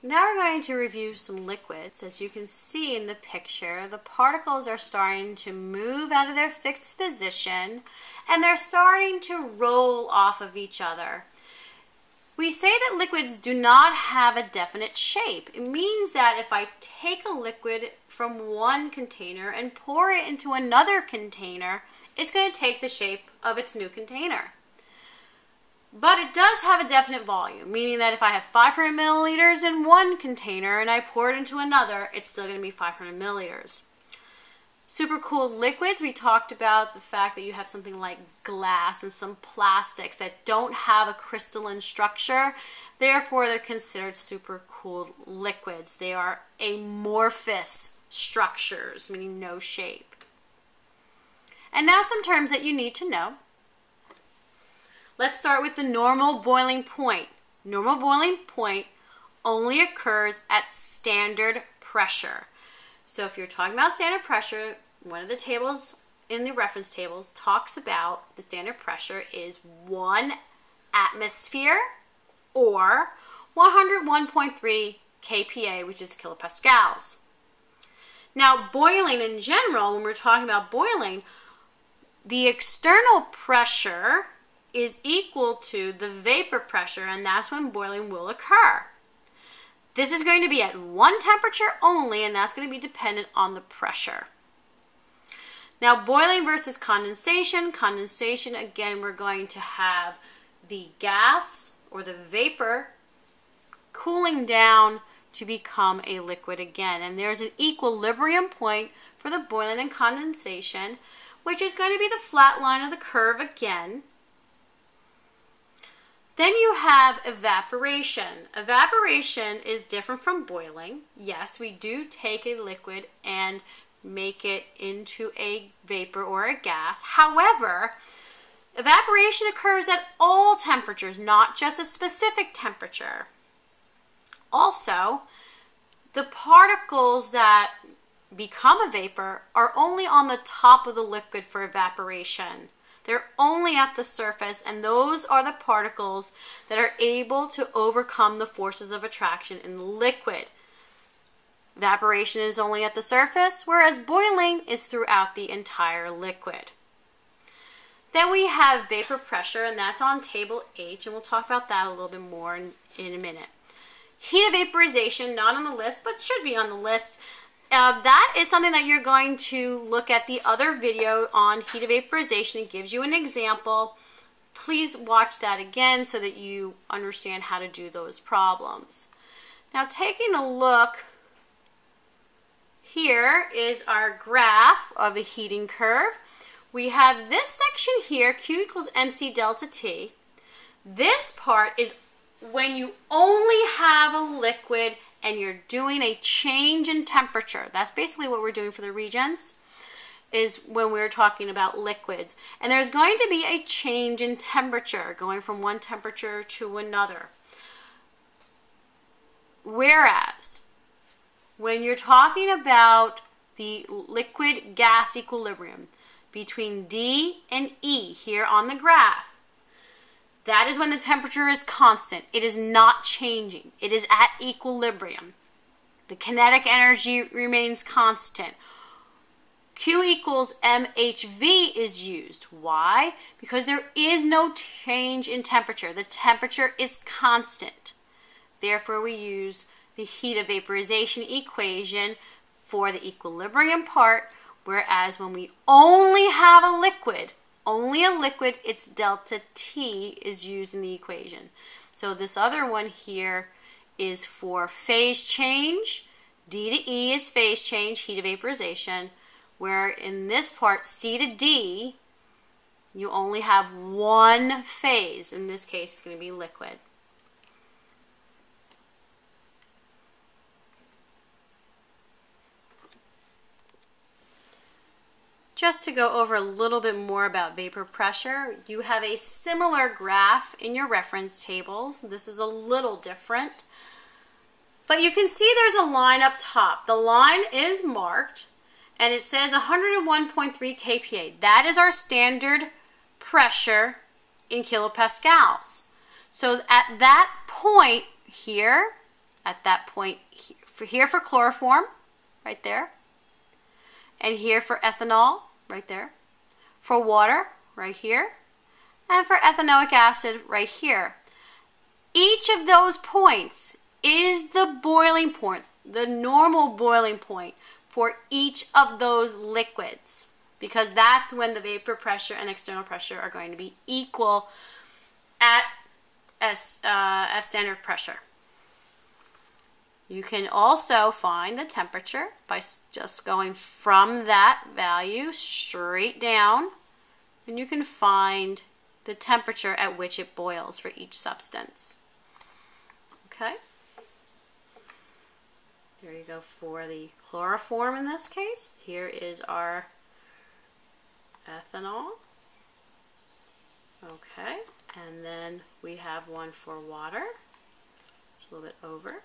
Now we're going to review some liquids. As you can see in the picture, the particles are starting to move out of their fixed position and they're starting to roll off of each other. We say that liquids do not have a definite shape. It means that if I take a liquid from one container and pour it into another container, it's going to take the shape of its new container. But it does have a definite volume, meaning that if I have 500 milliliters in one container and I pour it into another, it's still going to be 500 milliliters. Supercooled liquids, we talked about the fact that you have something like glass and some plastics that don't have a crystalline structure. Therefore, they're considered supercooled liquids. They are amorphous structures, meaning no shape. And now some terms that you need to know. Let's start with the normal boiling point. Normal boiling point only occurs at standard pressure. So if you're talking about standard pressure, one of the tables in the reference tables talks about the standard pressure is 1 atmosphere or 101.3 kPa, which is kilopascals. Now, boiling in general, when we're talking about boiling, the external pressure is equal to the vapor pressure, and that's when boiling will occur. This is going to be at one temperature only, and that's going to be dependent on the pressure. Now, boiling versus condensation. Condensation, again, we're going to have the gas or the vapor cooling down to become a liquid again. And there's an equilibrium point for the boiling and condensation, which is going to be the flat line of the curve again. Then you have evaporation. Evaporation is different from boiling. Yes, we do take a liquid and make it into a vapor or a gas. However, evaporation occurs at all temperatures, not just a specific temperature. Also, the particles that become a vapor are only on the top of the liquid for evaporation. They're only at the surface, and those are the particles that are able to overcome the forces of attraction in the liquid. Evaporation is only at the surface, whereas boiling is throughout the entire liquid. Then we have vapor pressure, and that's on table H, and we'll talk about that a little bit more in a minute. Heat of vaporization, not on the list, but should be on the list. That is something that you're going to look at the other video on heat of vaporization. It gives you an example. Please watch that again so that you understand how to do those problems. Now, taking a look, here is our graph of a heating curve. We have this section here, Q equals MC delta T. This part is when you only have a liquid and you're doing a change in temperature. That's basically what we're doing for the reagents, is when we're talking about liquids. And there's going to be a change in temperature, going from one temperature to another. Whereas, when you're talking about the liquid-gas equilibrium between D and E here on the graph, that is when the temperature is constant. It is not changing. It is at equilibrium. The kinetic energy remains constant. Q equals mHV is used. Why? Because there is no change in temperature. The temperature is constant. Therefore, we use the heat of vaporization equation for the equilibrium part, whereas when we only have a liquid, its delta T is used in the equation. So this other one here is for phase change. D to E is phase change, heat of vaporization, where in this part, C to D, you only have one phase. In this case, it's going to be liquid. Just to go over a little bit more about vapor pressure, you have a similar graph in your reference tables. This is a little different. But you can see there's a line up top. The line is marked, and it says 101.3 kPa. That is our standard pressure in kilopascals. So at that point here, at that point. Here for chloroform, right there. And here for ethanol, right there. For water, right here. And for ethanoic acid, right here. Each of those points is the boiling point, the normal boiling point for each of those liquids, because that's when the vapor pressure and external pressure are going to be equal at standard pressure. You can also find the temperature by just going from that value straight down, and you can find the temperature at which it boils for each substance. Okay? There you go for the chloroform in this case. Here is our ethanol. Okay, and then we have one for water. Just a little bit over.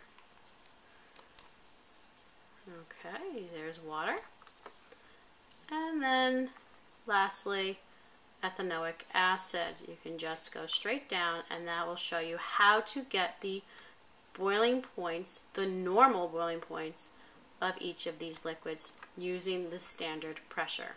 Okay, there's water. And then lastly, ethanoic acid. You can just go straight down, and that will show you how to get the boiling points, the normal boiling points of each of these liquids using the standard pressure.